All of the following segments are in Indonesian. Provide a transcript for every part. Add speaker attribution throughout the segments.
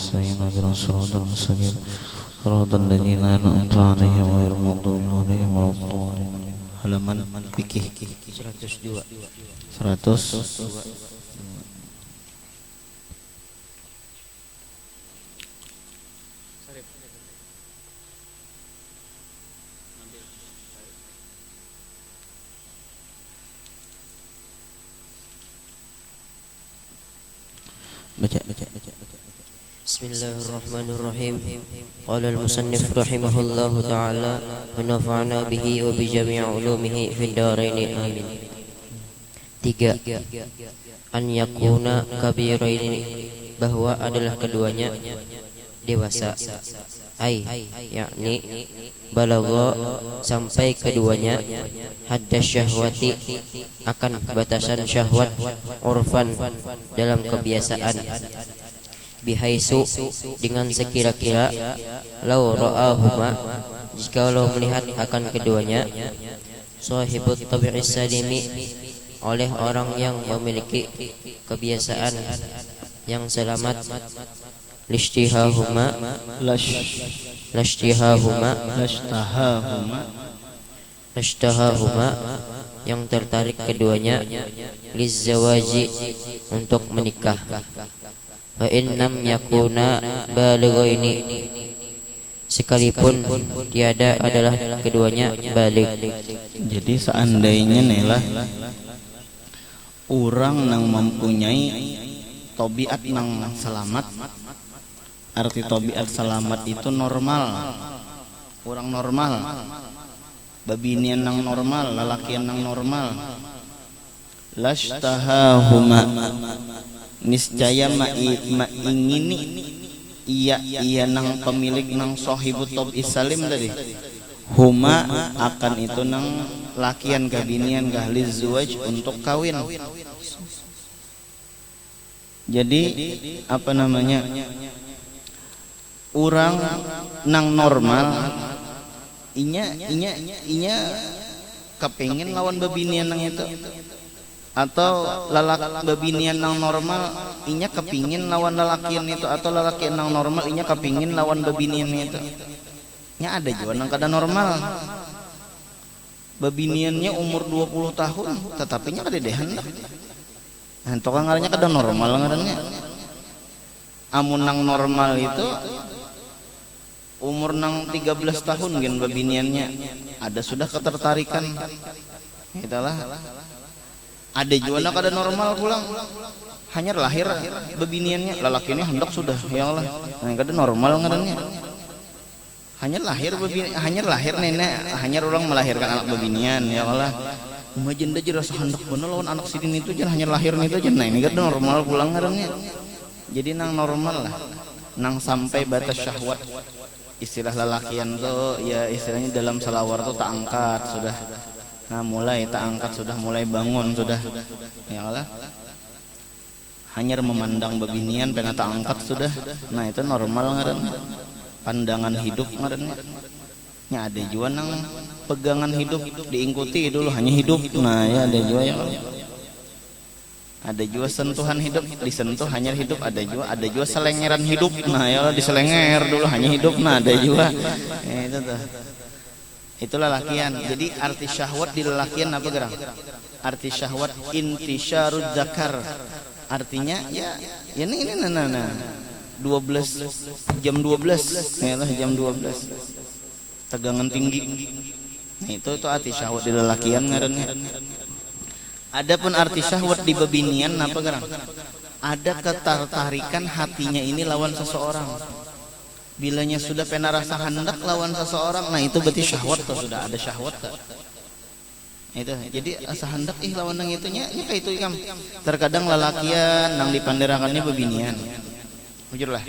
Speaker 1: nasta'in ihdinas siratal mustaqim siratal ladzina an'amta 'alaihim ghairil maghdubi 'alaihim waladdallin. Halaman fikih 102. Baca.
Speaker 2: Bismillahirrahmanirrahim. Qala al-musannif rahimahullahu ta'ala wa nafa'na bihi wa bi jami' ulumihi fid dharain amin. 3. An yakuna kabiraini, bahwa adalah keduanya dewasa. Yakni balagha, sampai keduanya hadda syahwati, akan batasan syahwat, urfan, dalam kebiasaan, bihaisu, dengan sekira-kira, lau ra'ahuma, jikalau melihat akan keduanya, sahibut tabi'is salimi, oleh orang yang memiliki kebiasaan yang selamat, lishtihahuma, yang tertarik keduanya, lizzawaji, untuk menikah. Wa innam yakuna balighaini, sekalipun tiada adalah keduanya baligh.
Speaker 1: Jadi seandainya nelah orang yang mempunyai tabiat nang selamat, arti tabiat selamat itu normal, orang normal, babinian nang normal, lalakian nang normal, lashtahahuma, niscaya ingini iya nang pemilik nang sahibut tabi'is salim tadi, huma akan itu nang lakian kabinian gahliz zuwaj, untuk kawin. Jadi apa namanya, orang nang normal inya kepengin lawan babinian nang itu, atau lalak babinian nang normal inya kepingin lawan lalakian itu, atau lalakian nang normal inya kepingin lawan babinian itu. Nya ada juga nang kada normal, babiniannya umur 20 tahun tetapi nya kadedehan. Nah, tukang ngarannya kada normal ngarannya. Amun nang normal itu umur nang 13 tahun gen babiniannya ada sudah ketertarikan. Itulah. Ada juga nang kada normal pulang. Hanya lahir babiniannya, lalakiannya hendak sudah ya Allah. Nah, kada normal ngarannya. Hanya lahir nenek, hanya orang melahirkan anak babinian ya Allah. Majenda aja rasa hendak bener lawan anak sidin itu jangan hanya lahir itu aja. Nah ini kan normal pulang ngarannya. Jadi nang normal lah, nang sampai batas syahwat. Istilah lalakian tuh ya istilahnya dalam salawar tuh tak angkat sudah. Nah mulai tak angkat sudah, mulai bangun sudah ya Allah. Hanya memandang babinian pengen tak angkat sudah. Nah itu normal ngarannya. Pandangan hidup ngarannya. Nya ada juga nang pegangan hidup diikuti dulu hanya hidup. Nah ya ada juga ya. Ada juga sentuhan hidup disentuh hanya hidup. Ada juga selengeran hidup. Nah ya diselenger dulu hanya hidup. Nah ada juga. Itu tuh. Itulah lakian. Jadi arti syahwat di lelakian apa gerang? Arti syahwat intisyarud zakar. Artinya ya ini nah 12 jam 12 ya lah jam 12 tegangan tinggi. Nah, itu arti syahwat di lelakian ngarannya. Adapun arti syahwat di babinian apa gerang? Ada ketertarikan hatinya ini lawan seseorang. Bilanya sudah pernah rasa hendak lawan seseorang, nah itu berarti syahwat tuh, sudah ada syahwat tuh. Itu jadi asa hendak lawan nang itunya nya kayak itu ikam. Terkadang lelakian nang dipanderakannya babinian. Jujurlah.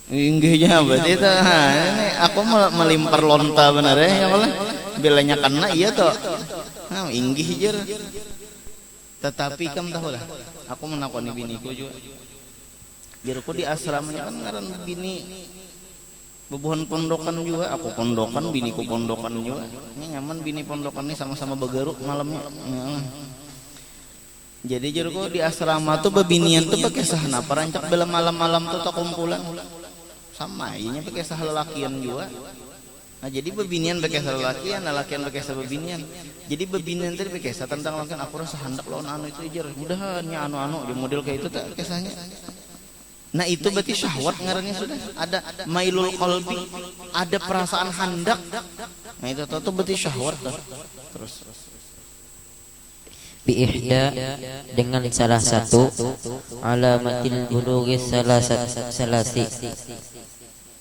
Speaker 1: Inggihnya berarti itu. Ini aku melimpar lonta benar ya Allah. Bilanya kena iya toh. Nah, inggih jer. Tetapi kamu tahu lah, aku menakoni biniku juga. Biarku di asramanya kan ngaran bini bebuhan pondokan juga, aku pondokan, biniku pondokan juga. Ini nyaman bini pondokan ini sama-sama begaruk malamnya. Jadi jero di asrama tuh bebinian tuh pakai sahana parancak bela malam-malam tuh tak kumpulan sama inya pakai sah lelakian juga. Nah jadi bebinian pakai sah lelakian, lelakian pakai sah bebinian. Jadi bebinian tadi pakai sah tentang lakian aku rasa hendak lawan anu itu jer. Mudahannya anu-anu di model kayak itu tak kisahnya. Nah itu berarti syahwat ngarannya sudah ada mailul qalbi, ada perasaan hendak. Nah itu tuh berarti syahwat dah. Terus
Speaker 2: Biihda dengan salah satu alamatil bulughi salasi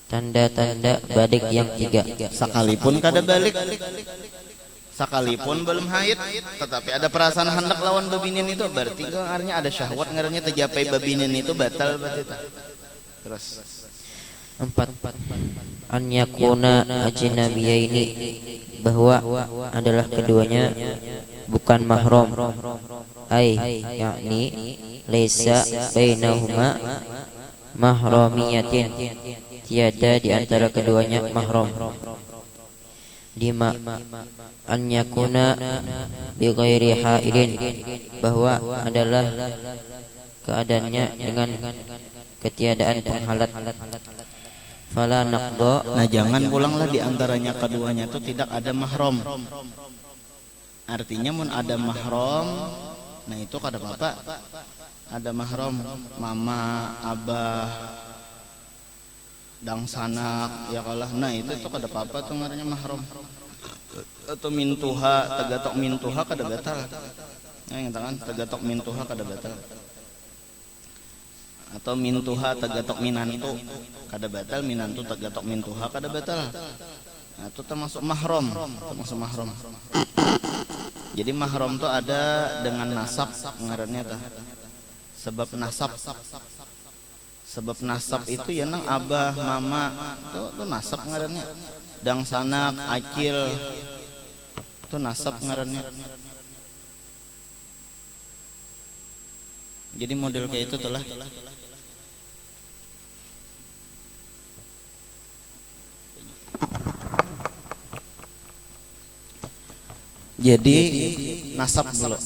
Speaker 2: tanda-tanda balik yang 3.
Speaker 1: sekalipun kada balik, sekalipun belum haid, tetapi ada perasaan hendak lawan babinian itu berarti artinya ada syahwat ngarannya tercapai babinian itu batal berarti. Terus
Speaker 2: 4. An yakuna ajnabiyaini, bahwa adalah keduanya bukan mahram, yakni laisa bainahuma mahramiyatin, tiada di antara keduanya mahram. 5. An yakuna bi ghairi haidin, bahwa adalah keadaannya dengan ketiadaan penghalat. Fala naqda,
Speaker 1: nah jangan pulanglah di antaranya keduanya itu tidak ada mahram. Artinya mun ada mahram, nah itu kada bapak ada mahram, mama, abah, dang sanak ya kalah. Nah itu tuh kada apa tuh ngarannya mahram. Atau mintuha, tagatok mintuha kada batal. Nah yang tangan tagatok mintuha kada batal. Atau mintuha tagatok minantu kada batal, minantu tagatok mintuha kada batal. Nah itu termasuk mahram, termasuk mahram. Jadi mahram tuh ada dengan nasab ngarannya tah. Sebab nasab. Sebab nasab itu ya nang abah, mama, tuh nasab ngarannya. Dang sanak, acil, tuh nasab ngarannya. Jadi model kayak itu telah. Jadi nasab dulu.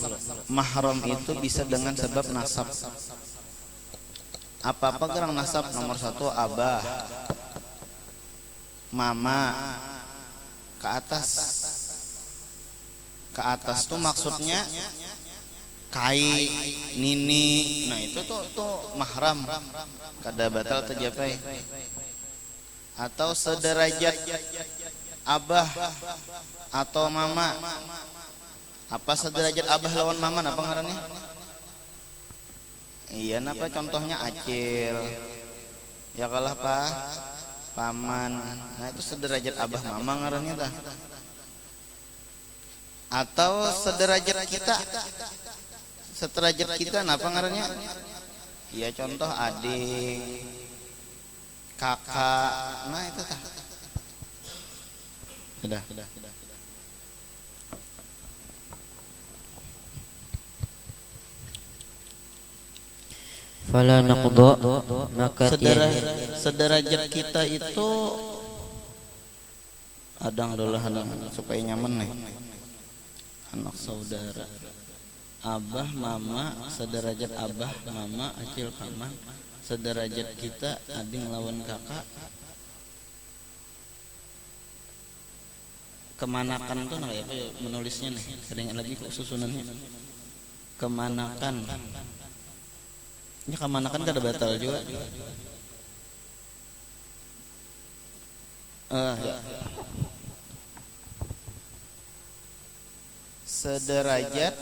Speaker 1: Mahram itu bisa dengan sebab nasab. Apa-apa gerang nasab, nomor 1 abah, mama, ke atas. Ke atas tuh maksudnya kai, nini. Nah itu tuh mahram, kada batal tercapai. Atau sederajat abah atau mama. Apa sederajat abah lawan mama apa ngarannya? Iya napa contohnya acil. Ya kalah paman. Nah itu sederajat abah mama ngarannya tah. Atau sederajat kita. Sederajat kita napa ngarannya? Iya contoh adik, kakak. Nah itu tah. Sudah.
Speaker 2: Fala naqda, maka
Speaker 1: sederajat kita itu adang adalah supaya nyaman nih. Anak saudara, abah, mama, sederajat abah, mama, acil, paman, sederajat kita ading lawan kakak. Kemanakan tuh nah ya menulisnya nih. Kadang lagi kok susunannya. Kemanakan. Ini kemanakan kada batal juga. Ya. Sederajat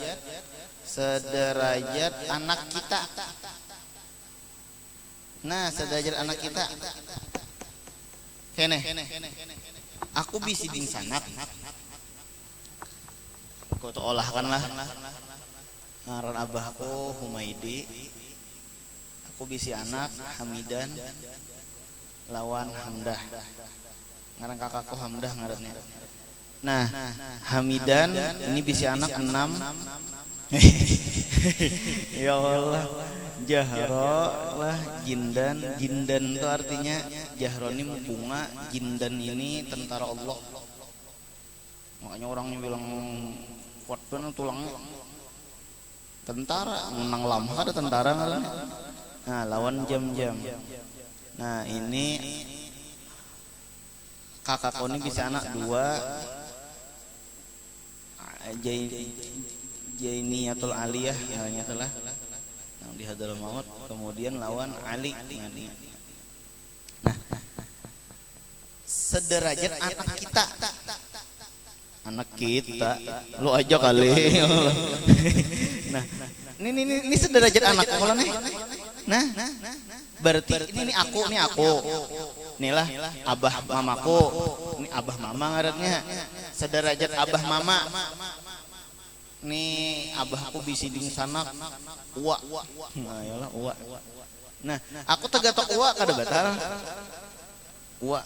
Speaker 1: anak kita. Nah, sederajat anak kita. Kene. Aku bisi ding sanak. Kau tuh olahkan lah. Ngaran abahku Humaidi. Aku bisi anak Hamidan lawan Hamdah. Ngaran kakakku Hamdah ngarannya. Nah, Hamidan ini bisi anak 6. Ya Allah. Jahro lah jindan. Jindan itu artinya jahro ini bunga, jindan ini tentara Allah. Makanya orangnya bilang kuat benar tulangnya. Tentara menang lama ada tentara ngaranna. Nah, lawan jam-jam. Nah, ini kakak koni bisa anak dua, Jainiyatul Aliyah namanya telah yang di Hadramaut, kemudian lawan Ali. Nah, sederajat anak kita lu aja kali. Nah, ini sederajat anak kalau nih. Nah, berarti ini aku. Inilah abah mamaku. Ini abah mama ngarannya. Sederajat abah mama. Nih abahku bisi ding sanak uwa. Nah, yalah uwa. Nah, aku tegatok uwa kada batal. Uwa.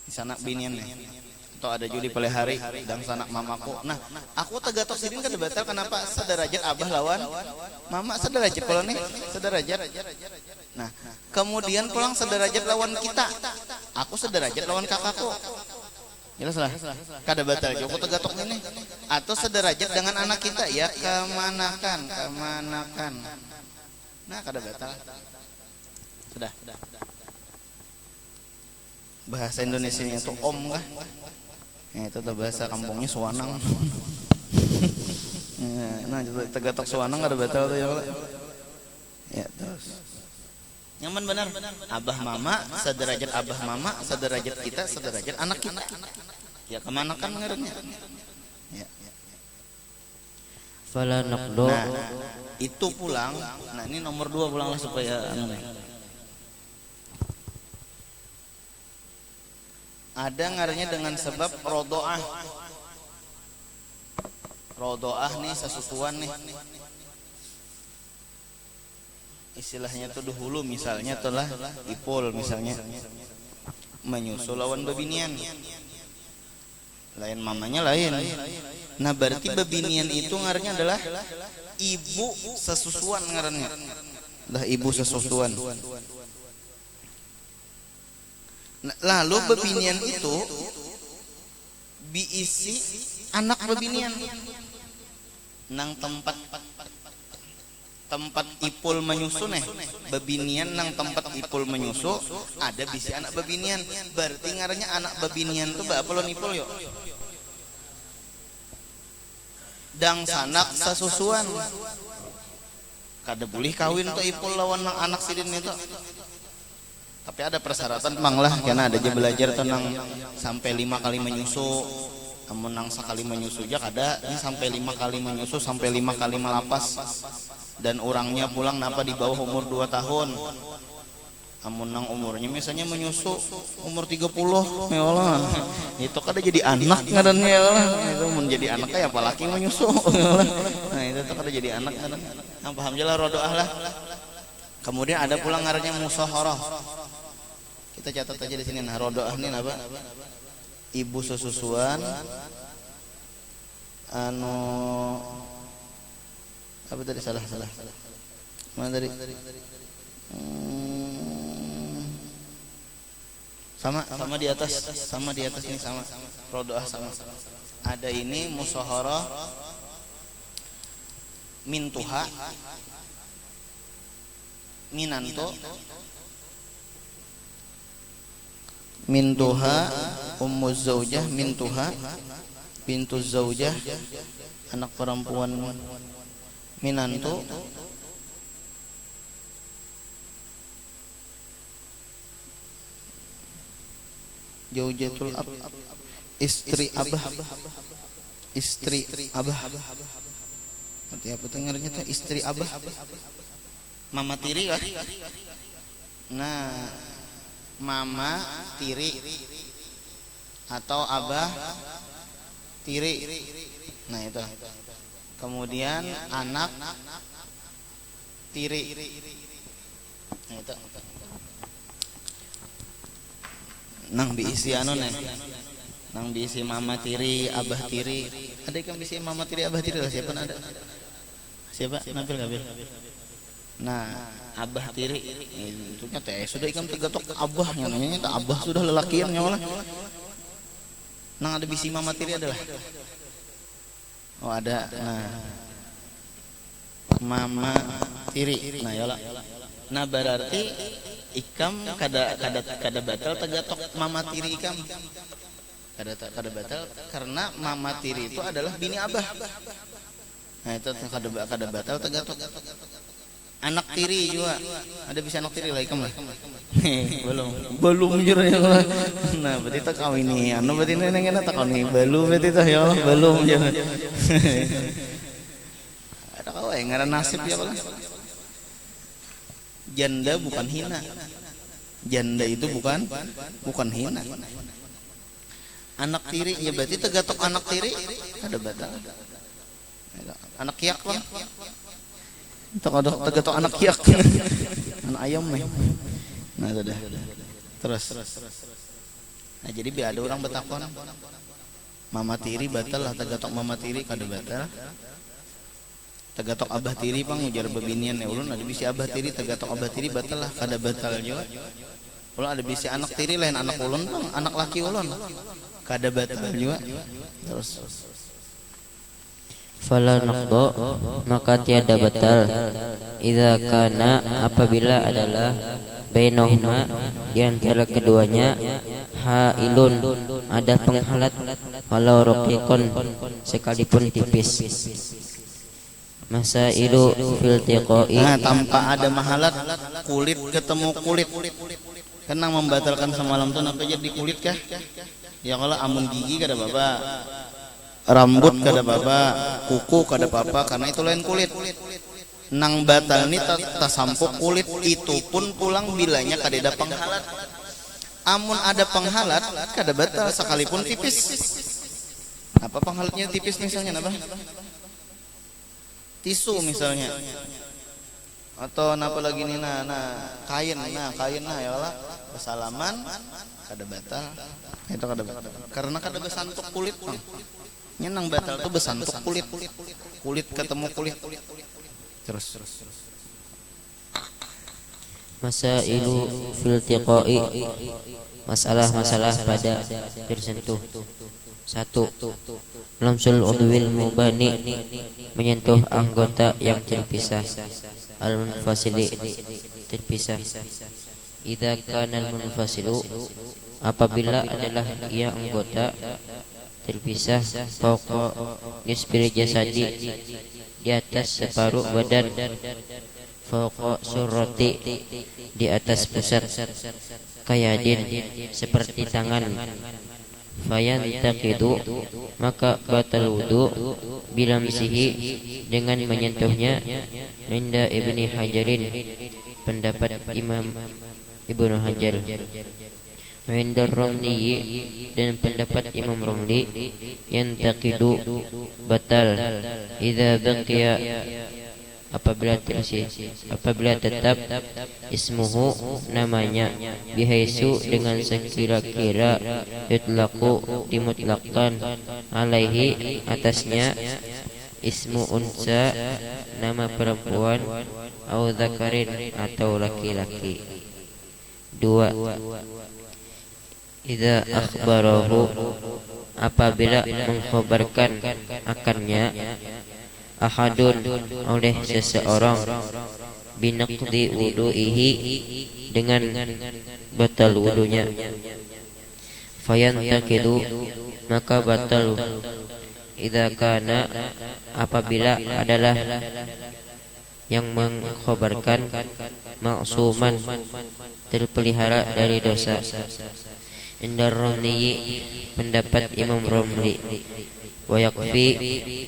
Speaker 1: Di sanak binian nih. Atau ada judi pelihari dan sanak mamaku. Nah, aku tegatok sidin kada batal. Kenapa? Sederajat abah lawan mama, sederajat kalau nih, sederajat. Nah, kemudian pulang sederajat lawan kita. Aku sederajat lawan kakakku. Jelas lah. Kada batal joko tegatok ini. Atau sederajat dengan anak kita ya kemanakan. Nah, kada batal. Sudah. Bahasa Indonesia itu om kah? Ya, itu bahasa kampungnya Suwanang. Nah, tegatok Suwanang kada batal tuh ya. Ya, terus. Nyaman benar. Abah mama, sederajat abah mama, sederajat kita, sederajat anak kita. Ya kemana kan ngarannya? Ya.
Speaker 2: Fala naqdu.
Speaker 1: Nah, itu pulang. Nah, ini nomor 2 pulanglah supaya ada ngarannya dengan sebab rodoah. Rodoah nih sesusuan nih. Istilahnya tuh dahulu misalnya telah ipul misalnya menyusul lawan babinian. Lain mamanya lain. Nah, berarti babinian itu ngarannya adalah ibu sesusuan ngarannya. Dah ibu sesusuan. Nah, lalu babinian itu diisi anak babinian nang tempat ipul menyusu nih babinian nang tempat ipul menyusu ada bisi anak babinian, berarti ngarannya anak babinian tuh apa lo ipul yo dang sanak sasusuan kada boleh kawin tuh ipul lawan nang anak sidin itu. Tapi ada persyaratan mang lah, karena ada aja belajar tentang sampai 5 kali menyusu. Amun nang sekali menyusu aja kada, ini sampai 5 kali menyusu, sampai 5 kali melapas. Dan orangnya pulang napa di bawah umur 2 tahun. Amun nang umurnya misalnya menyusu umur 30, ya Allah. Itu kada jadi anak ngarannya ya Allah. Itu mun jadi anak kayak apalagi menyusu. Ya Allah. Nah, itu kada jadi anak ngarannya. Nah, paham jelas rodoah lah. Kemudian ada pulang ngarannya musyawarah. Kita catat aja di sini. Nah, rodoah ini apa? Ibu sesusuan apa tadi salah. Mana tadi? Sama di atas ini sama. Rodoah sama. Ada ini musyawarah mintuha minanto mintuha ummuz zaujah mintuha bintu zaujah anak perempuan minanto zaujatul ab istri abah nanti apa dengarnya tuh istri abah mama tiri kan? Nah, mama tiri atau abah tiri. Nah, itu. Kemudian anak tiri. Nah, itu. Nang diisi nih. Nang diisi mama tiri, abah tiri. Ada yang diisi mama tiri, abah tiri lah siapa ada? Siapa? Nabil. Nah, abah tiri itu teh sudah ikan tegatok abahnya namanya tak abah sudah lelakian nyawa. Nang ada bisi mama tiri adalah. Oh ada. Nah, mama tiri. Nah ya lah. Nah berarti ikam kada batal tagatok mama tiri ikam. Kada batal karena mama tiri itu adalah bini abah. Nah itu kada batal tagatok. Anak tiri juga. Ada bisa anak tiri lah ikam lah. Belum jurnya lah. Nah berarti tak kawin nih. Anu berarti nengen tak kawin nih. Belum berarti tak ya Allah belum jurnya. Ada kau yang ngaran nasib ya Allah. Janda bukan hina. Janda itu bukan hina. Anak tiri ya berarti tegatok anak tiri ada batal. Anak kiak lah. Tegatok anak kiak. Anak ayam nih. Nah sudah. Terus. Nah jadi biar ada orang betakon. Mama tiri batal lah tegatok mama tiri kada batal. Tegatok abah tiri pang ujar bebinian ya ulun ada bisi abah tiri tegatok abah tiri batal lah kada batal juga. Ulun ada bisi anak tiri lain anak ulun pang anak laki ulun kada batal juga. Terus
Speaker 2: fala naqdo maka tiada batal idza kana apabila adalah bainahuma di antara keduanya hailun ada penghalat walau raqiqun sekalipun tipis. Masailu fil tiqai.
Speaker 1: Nah, tanpa ada mahalat kulit ketemu kulit. Kenang membatalkan semalam tuh apa jadi kulit kah? Ya kalau amun gigi kada apa-apa. Rambut kada apa-apa, kuku kada apa-apa karena itu lain kulit. Nang batal ni tasampuk kulit itu pun pulang bilanya kada ada penghalat. Amun ada penghalat kada batal sekalipun tipis. Apa penghalatnya tipis misalnya apa? Tisu misalnya atau napa lagi nih kain ya Allah kesalaman kada batal itu kada batal karena kada besantuk kulit bang nyenang batal tuh besantuk kulit ketemu kulit terus
Speaker 2: masailu fil tiqai masalah-masalah pada tersentuh. 1. Lamsul udwil mubani menyentuh anggota yang terpisah al-munfasili terpisah. Idza kana al-munfasilu apabila adalah ia anggota terpisah fauqa nisbil jasadi di atas separuh badan fauqa surrati di atas pusat kayadin seperti tangan fayan taqidu maka batal wudu bilamsihi dengan menyentuhnya inda Ibni Hajarin pendapat Imam Ibnu Hajar Inda Romli dan pendapat Imam Romli yang taqidu batal idza baqiya apabila tetap ismuhu namanya bihaisu dengan sekira-kira yutlaqu dimutlaqkan alaihi atasnya ismu unsa nama perempuan au dzakarin atau laki-laki. 2. Idza akhbarahu apabila mengkhabarkan akannya ahadun oleh seseorang binaqdi wudu'ihi dengan batal wudunya fayantaqidu maka batal idza kana apabila adalah yang mengkhabarkan ma'suman terpelihara dari dosa. Indar Romli pendapat Imam Romli wa yakfi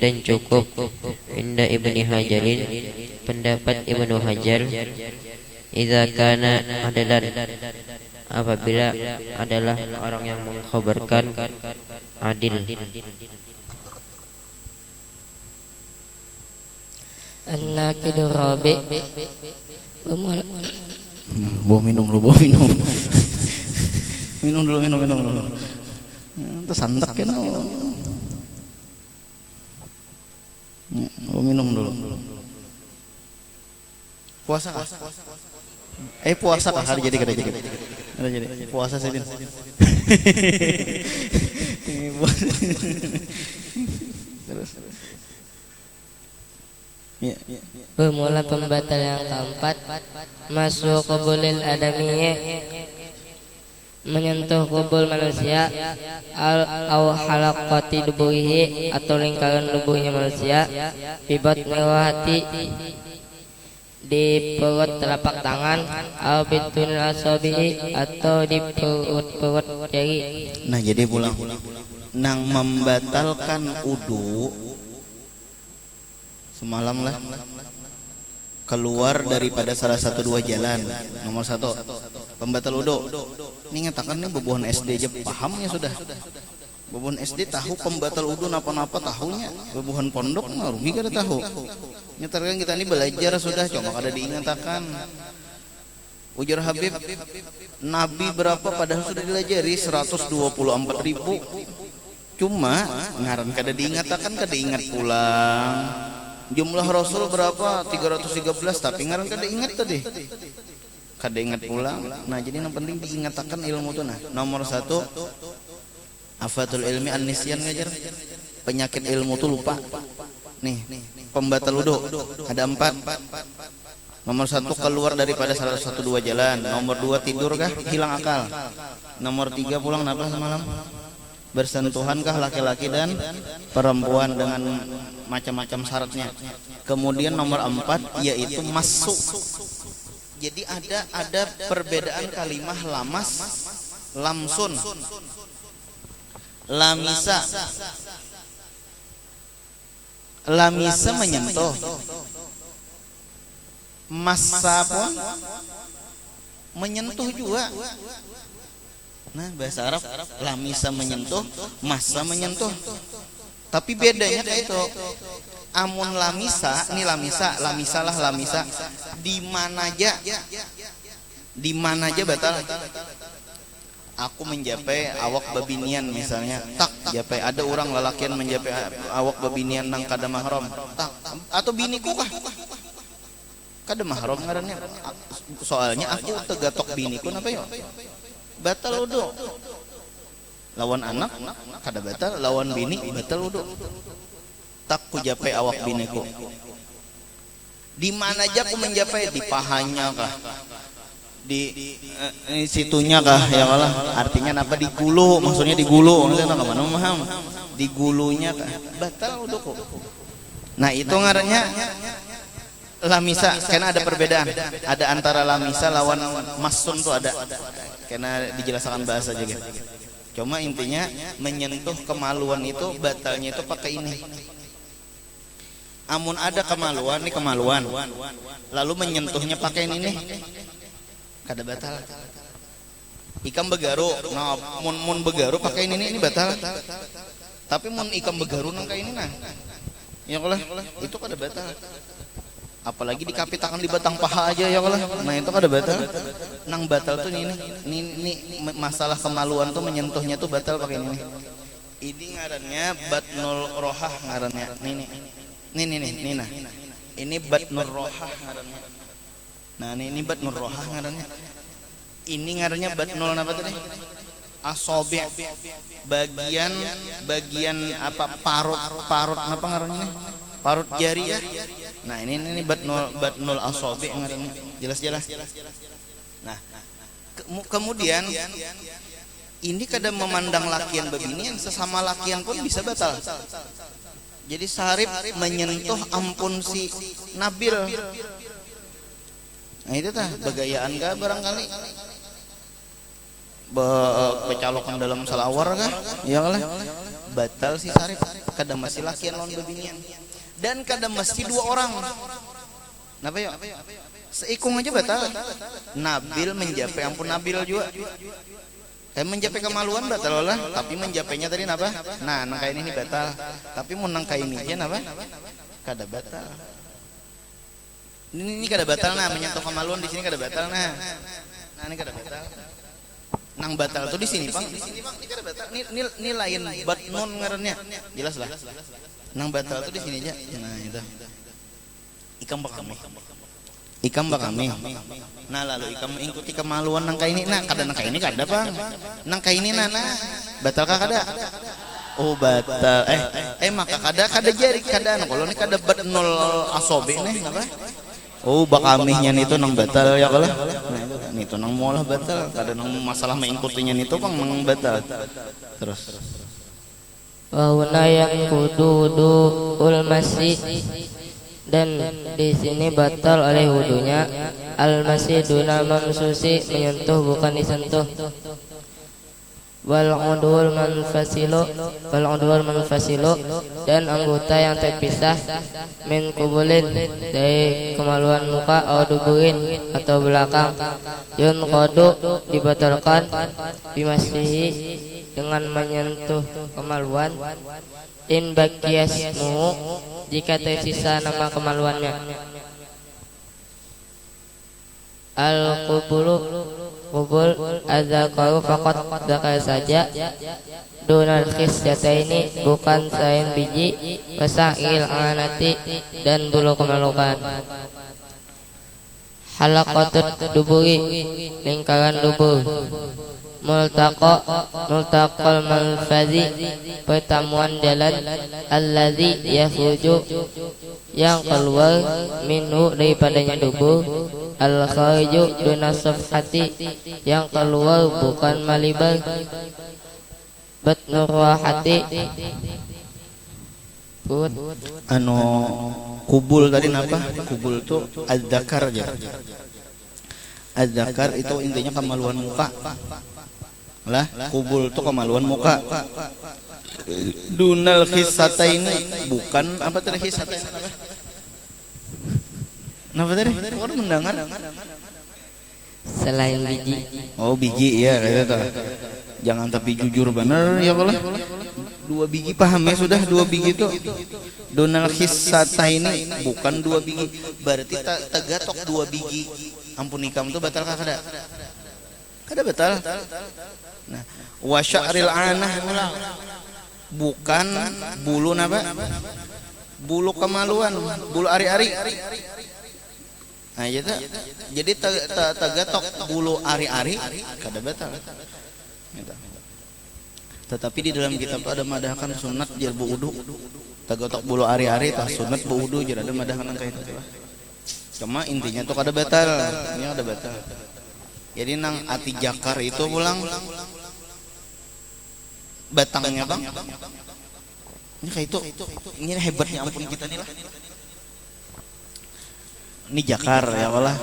Speaker 2: dan cukup inda Ibni Hajarin pendapat Ibnu Hajar idza kana adalah apabila adalah orang yang mengkhabarkan adil.
Speaker 3: An-naqidu rabi
Speaker 1: minum dulu minum itu sandak kan minum dulu puasa kah hari jadi puasa sih terus Ya.
Speaker 3: Bermula pembatal yang keempat, masuk kubulil adamiyya, menyentuh kubul manusia, au halaqati duburihi, atau lingkaran tubuhnya manusia, bibat hati, di perut telapak tangan, au bitun asabi'i, atau di perut jari.
Speaker 1: Nah jadi pulang nang membatalkan udu semalam lah keluar daripada salah satu dua jalan. Nomor satu pembatal udu. Ini ngatakan nih bebuhan SD aja pahamnya sudah. Bebuhan SD tahu pembatal udu napa-napa tahunya. Bebuhan pondok mah rugi kada tahu. Nyetarkan kita ini belajar sudah cuma kada diingatakan. Ujar Habib, Nabi berapa padahal sudah dilajari 124.000. Cuma ngaran kada diingatakan, kada ingat pulang. Jumlah Rasul berapa? 313, tapi ngaran kada ingat tadi. Kada ingat pulang. Nah, jadi yang penting diingatakan ilmu itu nah. Nomor satu, afatul ilmi an-nisyan ngajar. Penyakit ilmu itu lupa. Nih, pembatal wudu ada 4. Nomor satu keluar daripada salah satu dua jalan. Nomor 2 tidur kah? Hilang akal. Nomor 3 pulang napa semalam? Bersentuhankah laki-laki dan perempuan dengan macam-macam syaratnya. Kemudian nomor 4 yaitu masuk. Jadi ada perbedaan kalimah lamas, lamsun, lamisa. Lamisa menyentuh, massa pun menyentuh juga. Nah, bahasa Arab lamisa menyentuh, massa menyentuh. Tapi bedanya kayak itu. Amun lamisa, ini lamisa di mana aja batal. Aku menjapai awak babinian misalnya, tak japai ada orang lelakian menjapai awak babinian nang kada mahram, tak atau biniku kah? Kada mahram ngarannya. Soalnya aku tegatok biniku napa yo? Batal wudu. Lawan anak kada batal, lawan bini batal wudu. Tak ku japai awak biniku. Di mana aja aku menjapai, di pahanya kah? Di situnya kah ya Allah, artinya apa? Di gulu, maksudnya di gulu, maksudnya enggak mana paham. Di gulunya kah? Batal wuduku. Nah, itu ngarannya lamisa, karena ada perbedaan. Ada antara lamisa lawan masun tuh ada. Karena dijelaskan bahasa juga. Cuma intinya menyentuh kemaluan itu batalnya itu pakai ini. Amun ada kemaluan, ini kemaluan. Lalu menyentuhnya pakai ini kada batal. Ikam begaru, nah mun begaru pakai ini batal. Tapi mun ikam begaru nang kayak ini nah. Ya Allah, itu kada batal. Apalagi dikapitakan di batang paha aja ya Allah. Nah, itu kada batal. Nang batal tuh ini masalah kemaluan tuh menyentuhnya tuh batal pakai ini. Ini ngarannya batnul rohah ngarannya. Nih nah. Ini batnul rohah ngarannya. Nah, ini batnul rohah ngarannya. Ini ngarannya batnul apa tadi? Asobi. Bagian apa parut apa ngarannya? Parut jari ya. Nah, ini batnul asobi ngarannya. Jelas. Nah, kemudian ini kadang memandang lakian babinian, sesama lakian pun bisa batal. Jadi Sarip menyentuh ampun si Nabil. Nah, itu tah begayaan kah barangkali? Becalokan dalam salawar kah? Ya Allah. Batal si Sarip. Kadang masih lakian lawan babinian. Dan kadang mesti 2 orang. Napa yuk? Seikung aja batal. Nabil menjapai ampun Nabil juga. Menjapai kemaluan batal lah, tapi menjapainya tadi napa? Nah, nangkai ini batal. Tapi mun nangkai ini aja napa? Kada batal. Ini kada batal nah, menyentuh kemaluan di sini kada batal nah. Nah, ini kada batal. Nang batal tuh di sini, Bang. Di sini, Bang, ini kada batal. Ini lain batnun ngarannya. Jelas lah. Nang batal tuh di sini aja. Nah, itu. Ikam bakami. Nah, lalu ikam mengikuti kemaluan nangka ini. Nah, kada nangka ini kada, Bang. Nangka ini nah. Batalkah kada? Oh batal. Maka kada jari kada kalau ini kada batnul asobi nih apa? Oh bakamihnya itu nang batal ya kalau. Nah itu nang molah batal. Kada nang masalah mengikutinya itu pang nang batal. Terus.
Speaker 3: Wa huna yaqudu ul masih, dan di sini batal oleh wudunya al masih duna mamsusi, menyentuh bukan disentuh. Wal udhul manfasilu, dan anggota yang terpisah min kubulin, dari kemaluan muka, atau duburin atau belakang, yun qadu dibatalkan bimasihi, dengan menyentuh kemaluan, in bakiyasmu, jika tersisa nama kemaluannya. Al kubul adzakaru faqat, zakar saja, dunal khisyataini, bukan selain biji, wasa'il anati, dan bulu kemaluan. Halaqatut duburi, lingkaran dubur. Multaqal malfazi, pertemuan jalan, allazi yakhruju, yang keluar, minhu, daripadanya dubur, al khariju duna safhati, yang keluar bukan malibar, batnur wahati, perut.
Speaker 1: Kubul tadi apa? Kubul tuh adzakar aja. Adzakar itu intinya kemaluan muka. Lah, kubul tuh kemaluan muka. Dunal khisataini, bukan apa tadi khisataini apa? Napa tadi? Orang mendengar.
Speaker 3: Selain biji.
Speaker 1: Oh biji ya gitu tuh. Jangan tapi jujur bener ya kalau. Dua biji paham ya sudah, dua biji itu. Donal khisataini bukan dua biji. Berarti tagatok dua biji. Ampun nikam itu batal kada? Kada batal. Nah, wa sya'ril anah bukan bulu napa? Bulu kemaluan, bulu ari-ari. Nah, jadi tagatok bulu ari-ari kada batal. Tetapi di dalam kitab ada madahkan sunat jar wudu. Tagatok bulu ari-ari tah sunat wudu jar ada madahkan kayak itu. Cuma intinya tuh kada batal, ini ada batal. Jadi nang ati jakar itu pulang batangnya bang. Ini kayak itu, ini hebatnya ampun kita nih lah. Ini jakar ya Allah.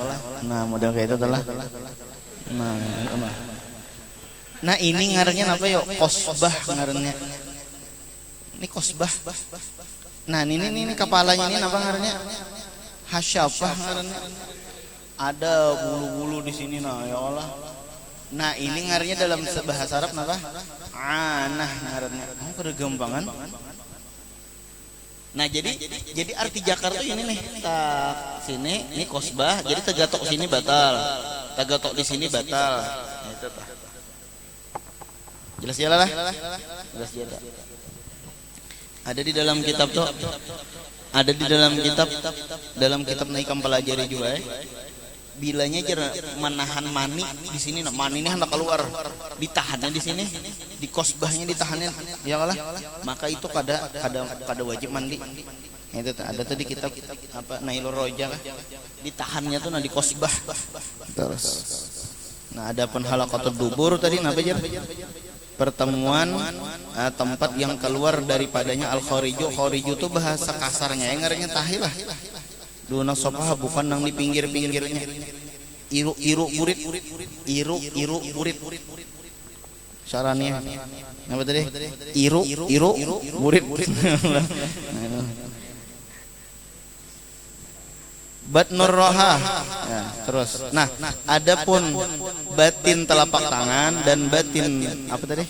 Speaker 1: Nah model kayak itu telah. Nah ini ngarannya apa yuk? Kosbah ngarannya. Ini kosbah. Nah ini kepalanya ini apa ngarannya? Hasyafah ngarannya. Ada bulu-bulu di sini nah ya Allah. Nah ini ngarannya dalam bahasa Arab apa? Anah ngarannya. Kamu kada gampangan. Nah jadi arti jakar tuh ini nih. Tak sini ini kosbah. Jadi tagatok sini batal. Tagatok di sini batal. Nah, itu tah. Jelas ya lah. Jelas ya. Ada di dalam kitab tuh. Ada di dalam kitab Naikam pelajari juga ya. Bilanya jar menahan mani di sini, nah mani ini hendak keluar, ditahannya di sini, di kosbahnya ditahannya, ya Allah. Maka itu kada wajib mandi. Itu ada tadi kitab apa Nailur Roja lah. Ditahannya tuh nah di kosbah. Terus. Nah ada pun halaqatud dubur tadi napa jar? Pertemuan tempat yang keluar daripadanya al khariju. Khariju tuh bahasa kasarnya yang ngarannya tahilah. Duna sopah bukan nang di pinggir-pinggirnya. Iru burit. Caranya apa tadi? Iru burit. Batnur roha. Ya, terus. Nah, adapun batin telapak tangan dan batin apa tadi?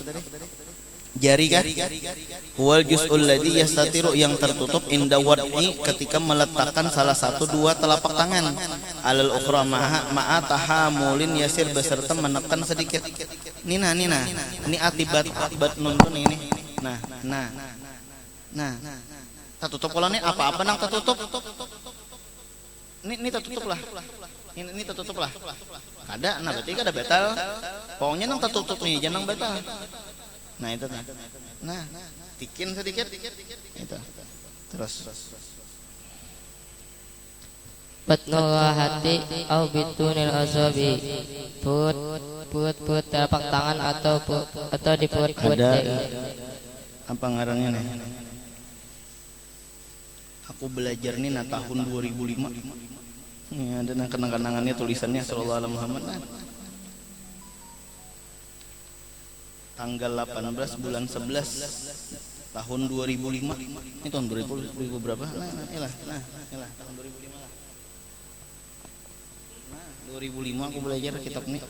Speaker 1: Jari kan? Wal juz'ul ladzi yastatiru, yang tertutup inda wad'i, ketika meletakkan salah satu dua telapak tangan alal ukhra ma'a tahamulin yasir, beserta menekan sedikit. Nina. Ini akibat nuntun ini. Nah. Tertutup kalau ini apa-apa nang tertutup. Ini tertutup lah. Ini tertutup lah. Kada, nah berarti kada batal. Pokoknya nang tertutup nih jangan batal. Nah itu. Nah. tikin sedikit itu. Terus
Speaker 3: batnul hati au bitunil asabi, perut telapak tangan atau di perut
Speaker 1: ada
Speaker 3: jari.
Speaker 1: apa ngarannya nih? Aku belajar nih tahun 2005. Ini ada kenang-kenangannya tulisannya sallallahu alaihi Muhammad. Tanggal 18 bulan 11 tahun 2005. Ini tahun 2000 berapa? Nah, tahun 2005 lah. 2005 aku belajar kitab ini.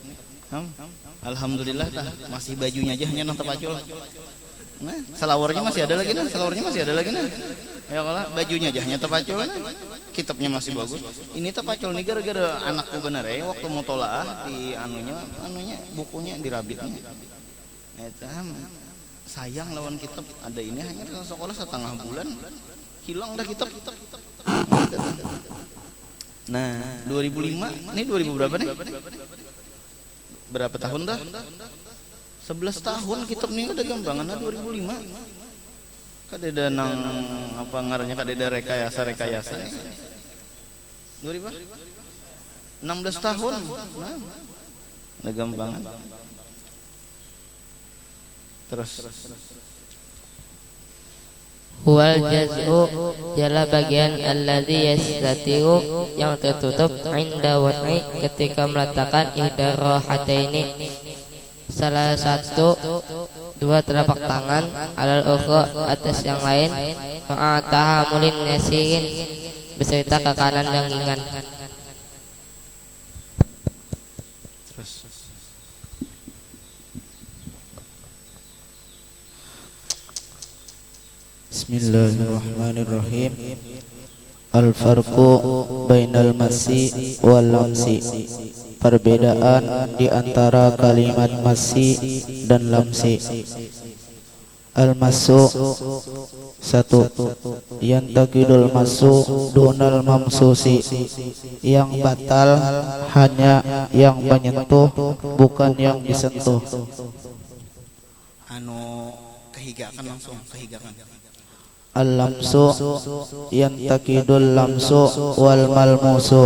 Speaker 1: Alhamdulillah masih bajunya aja hanya nang tepacul. Nah, selawarnya masih ada lagi nah. Ya kalau bajunya aja hanya tepacul. Kitabnya masih bagus. Ini tepacul nih gara-gara anakku bener ya waktu mau tolaah di anunya bukunya dirabitnya. Eta sayang lawan kitab ada ini hanya sekolah setengah bulan hilang dah kitab. Nah 2005 ini 2000 berapa nih? Berapa tahun dah? 11 tahun kitab ini udah gampangan 2005. Kadeda nang apa ngarannya kadeda rekayasa 2000 16 tahun. Nah, udah gampangan. Terus
Speaker 3: Huwal jaz'u ialah bagian alladzi yastatiru yang tertutup inda wad'i ketika meletakkan ihda rahataini salah satu dua telapak tangan alal ukhra atas yang lain ma'atahamulin yasirin beserta ke kanan dan ringan.
Speaker 4: Bismillahirrahmanirrahim. Al-farqu bainal masi wal lamsi. Perbedaan di antara kalimat masi dan lamsi. Al-masu satu, yantakidul masu dunal mamsusi. Yang batal hanya yang menyentuh, bukan yang disentuh.
Speaker 1: Kehigakan langsung kehigakan.
Speaker 4: Al-lamsu yantakidul lamsu wal malmusu.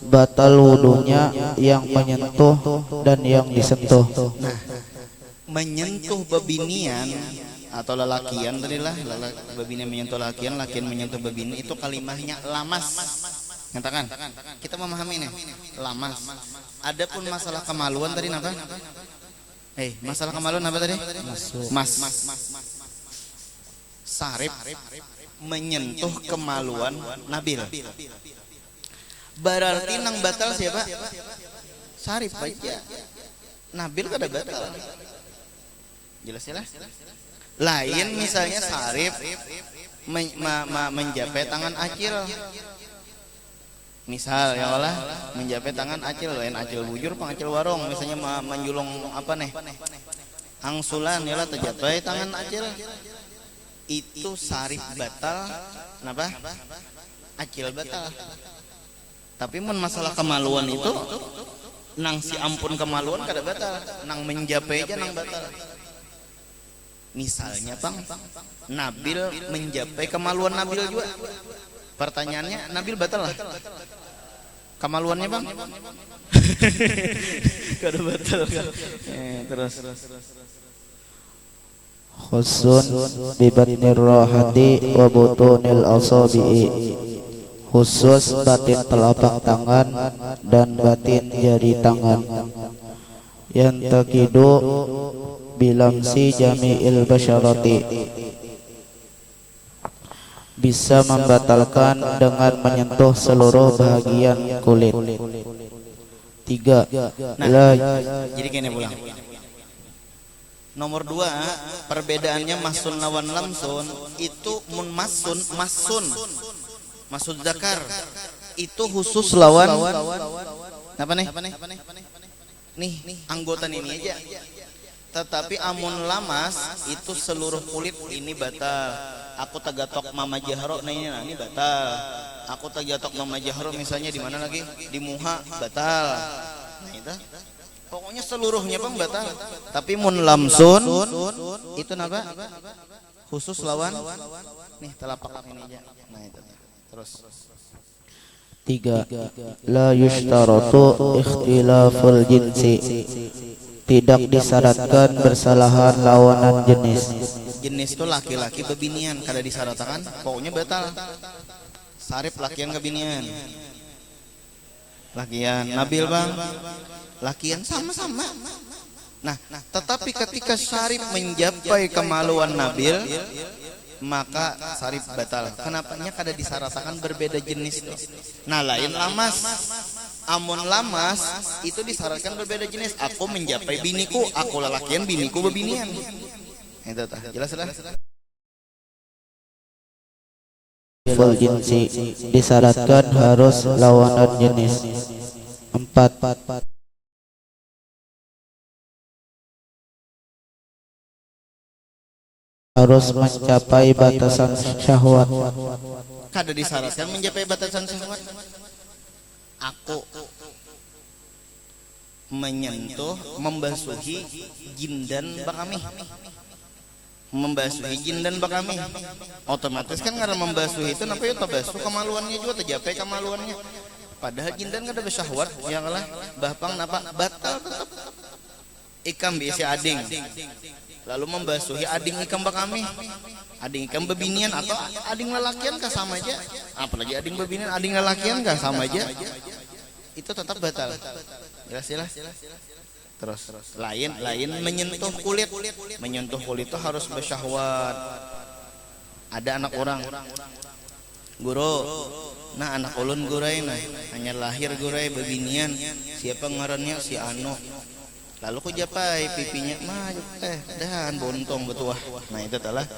Speaker 4: Batal wudunya yang menyentuh dan yang disentuh.
Speaker 1: Nah, menyentuh bebinian atau lelakian tadi lah, bebinian menyentuh lakian menyentuh bebinian itu kalimahnya lamas. Katakan, kita memahami nih, lamas. Adapun masalah kemaluan tadi apa? Masalah kemaluan apa tadi? Mas. Sarip menyentuh kemaluan Nabil. Berarti nang batal siapa? Sarip aja. Nabil kada batal. Jelas. Lain misalnya sarip menjapai tangan acil. Misal ya Allah menjapai tangan acil, lain acil bujur pang acil warung misalnya menjulung apa nih? Angsulan ya lah terjapai tangan acil. Itu sarif batal, kenapa? Acil batal. Tapi mun masalah kemaluan itu, nang si ampun kemaluan kada batal, nang menjapai aja nang batal. Misalnya bang, Nabil menjapai kemaluan Nabil juga. Pertanyaannya, Nabil batal lah? Kemaluannya bang? Kada batal. Terus.
Speaker 4: Khusun bibatnir rahati wa butunil asabi'i. Khusus batin telapak tangan dan batin jari tangan. Yantakidu bilamsi jami'il basyarati. Bisa membatalkan dengan menyentuh seluruh bahagian kulit. 3.
Speaker 1: Jadi gini pulang. Nomor 2, perbedaannya masun lawan lamsun itu mun masun masud zakar itu khusus lawan apa nih? Nih anggota ini aja. Tetapi amun lamas itu seluruh kulit ini batal. Aku tagatok mama jahro ini batal. Aku tagatok mama jahro misalnya di mana lagi? Di muha batal. Nah itu. Pokoknya seluruhnya bang batal. Tapi mun lamsun itu napa? khusus lawan nih telapak ini aja. Nah itu. Terus
Speaker 4: 3. La yushtaratu ikhtilaful jinsi. Tidak disyaratkan bersalahan lawanan jenis.
Speaker 1: Jenis itu laki-laki bebinian kada disyaratkan pokoknya batal. Sarip lakian kebinian. Lakian Nabil bang, lakian sama-sama. Nah, tetapi ketika sarip mencapai kemaluan Nabil, maka sarip batal. Kenapanya kada disyaratkan berbeda jenis tuh. Nah, lain lamas. Amun lamas itu disyaratkan berbeda jenis. Aku mencapai biniku, aku lelakian, biniku bebinian. Itu tah. Jelas lah.
Speaker 4: Full jinsi disyaratkan harus lawanan jenis. 4. Harus mencapai batasan syahwat.
Speaker 1: Kada disyaratkan mencapai batasan syahwat. Aku menyentuh, membasuhi jindan bakami. Membasuhi jindan bakami. Otomatis kan karena membasuhi itu napa ya tabasuh kemaluannya juga tercapai kemaluannya. Padahal jindan kada bersyahwat, ya kalah bahpang napa batal tetap. Ikam biasa ading. Lalu membasuhi ading ikam bakami. Ading ikam bebinian atau ading lelakian kah sama aja. Apalagi ading bebinian, ading lelakian kah sama aja. Itu tetap batal. Jelas. Terus lain menyentuh kulit itu harus bersyahwat. Ada anak orang guru, nah anak ulun gurai nah hanya lahir gurai bebinian, siapa ngarannya si Anu, lalu ku japai pipinya mah dan bontong betuah. Nah itu telah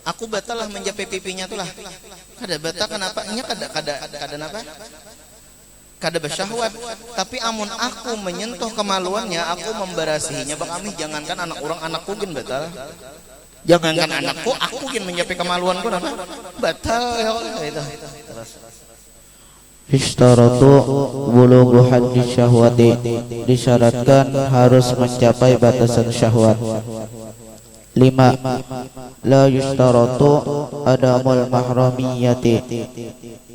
Speaker 1: aku batal lah menjapai pipinya tuh lah. Kada batal kenapa nya kada napa kada bersyahwat, tapi amun aku menyentuh kemaluannya, aku membarasihinya bakami. Jangankan anak orang, anakku gin batal. Jangankan anakku, aku gin mencapai kemaluanku napa batal ya itu.
Speaker 4: Ishtaratu bulughu haddi syahwati. Disyaratkan harus mencapai batasan syahwat. 5. La yushtaratu adamul mahramiyati.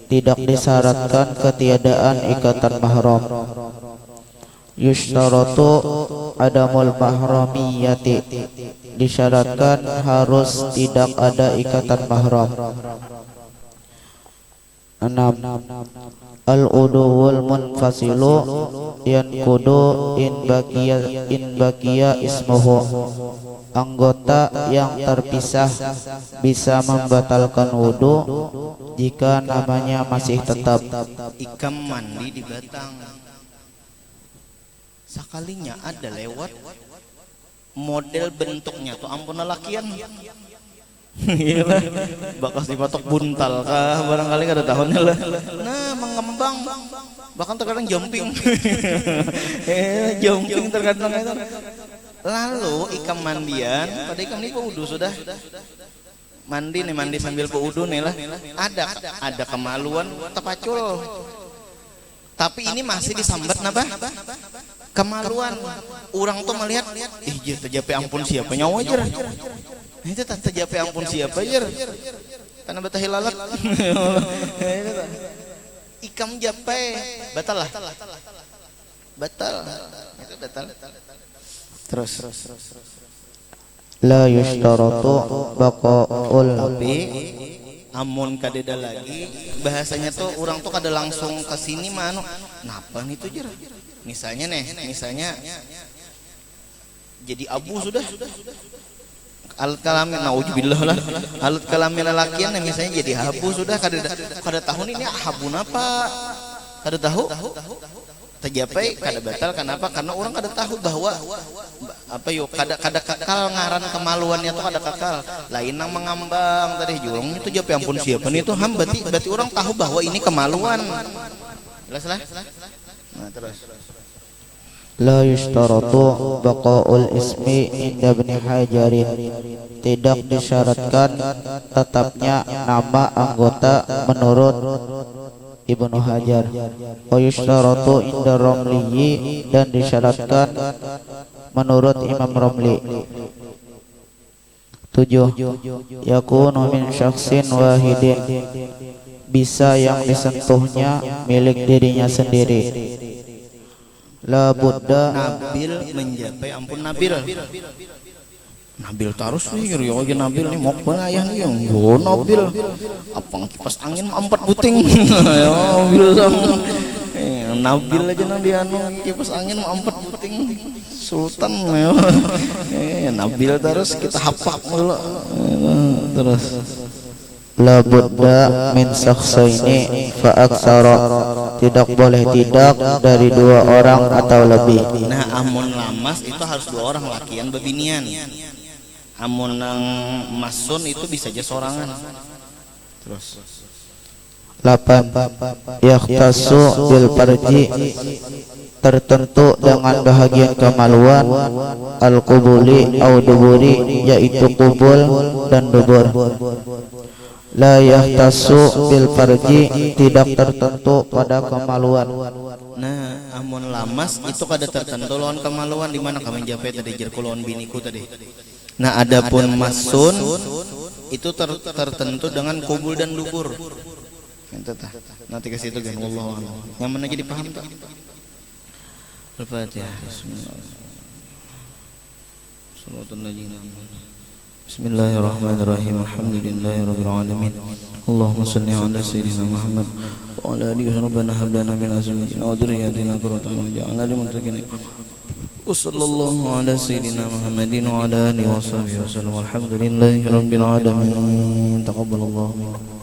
Speaker 4: Tidak disyaratkan ketiadaan ikatan mahram. Yushtaratu adamul mahramiyati. Disyaratkan harus tidak ada ikatan mahram. 6. Al-uduwul munfasilu yanqudu in baqiya ismuhu. Anggota yang terpisah bisa membatalkan wudu jika namanya masih tetap.
Speaker 1: Ikam mandi di batang, sekalinya ada lewat model bentuknya tuh ampun lakian. Gila, bakal dipatok buntal kah barangkali kada tahunnya lah. Nah mengembang, bahkan terkadang jumping. Jumping terkadang itu. Lalu ikam mandian, pada ikam ini wudu sudah mandi sambil wudu nih lah. Ada kemaluan terpacul, tapi ini masih disambat napa? Kemaluan. Orang tuh melihat, ih terjape ampun siapa nyawa aja. Itu tak terjape ampun siapa aja. Karena betah hilalat. Ikam jape batal lah. Batal. Itu batal. Terus.
Speaker 4: La yushtaratu baqa'ul.
Speaker 1: Tapi amun kadeda lagi bahasanya tuh orang tuh kada langsung ke sini mah napa nih tuh jer. Misalnya jadi abu sudah. Alat kelamin nauzubillah lah. Alat kelamin lelakian misalnya jadi habu sudah kada tahun ini habun apa? Kada tahu? Terjapai kada batal kenapa? Karena orang kada tahu bahwa apa yo kada kakal ngaran kemaluannya tuh kada kakal. Lain nang mengambang tadi jurung itu jape ampun siapa nih itu berarti orang tahu bahwa ini kemaluan. Jelas lah. Nah terus.
Speaker 4: La yushtaratu baqa'ul ismi inda Ibnu Hajarin. Tidak disyaratkan tetapnya nama anggota menurut Ibnu Hajar. Wa yushtaratu inda Ramli, dan disyaratkan menurut Imam Ramli. 7. Yakunu min syakhsin wahidin, bisa yang disentuhnya milik dirinya sendiri. La budda
Speaker 1: Nabil menjapai ampun Nabil. Nabil terus nih, ya lagi Nabil nih mau ayah nih yang yo Nabil. Apa kipas angin 4 puting. Ya Nabil sama. Nabil aja Nabi anu kipas angin 4 puting. Sultan ya. Nabil terus kita hapak mulu. Terus
Speaker 4: la budda min syakhsaini fa aksara, tidak boleh tidak dari 2 orang atau lebih.
Speaker 1: nah amun lamas itu harus 2 orang lakian bebinian. Amun nang masun itu bisa aja sorangan. Terus
Speaker 4: 8. Yakhtassu bil farji, tertentu dengan bahagian kemaluan, al qubuli au duburi, yaitu kubul dan dubur. La yahtassu bil farji, tidak tertentu pada kemaluan.
Speaker 1: nah amun lamas itu kada tertentu lawan kemaluan, di mana kami japai tadi jerku lawan biniku tadi. Nah adapun masun itu tertentu dengan kubul dan dubur. Nanti ke situ kan wallahu a'lam. Yang mana jadi paham tak? Al-Fatihah. Bismillahirrahmanirrahim. Alhamdulillahirabbil alamin. Allahumma shalli ala sayyidina Muhammad wa ala alihi wa rabbana hab lana min azwajiنا وذرياتنا قرة أعين واجعلنا للمتقين. Wassallallahu ala sayyidina Muhammadin wa ala alihi wa sahbihi wasallam. Walhamdulillahirabbil alamin. Taqabbalallahu minkum.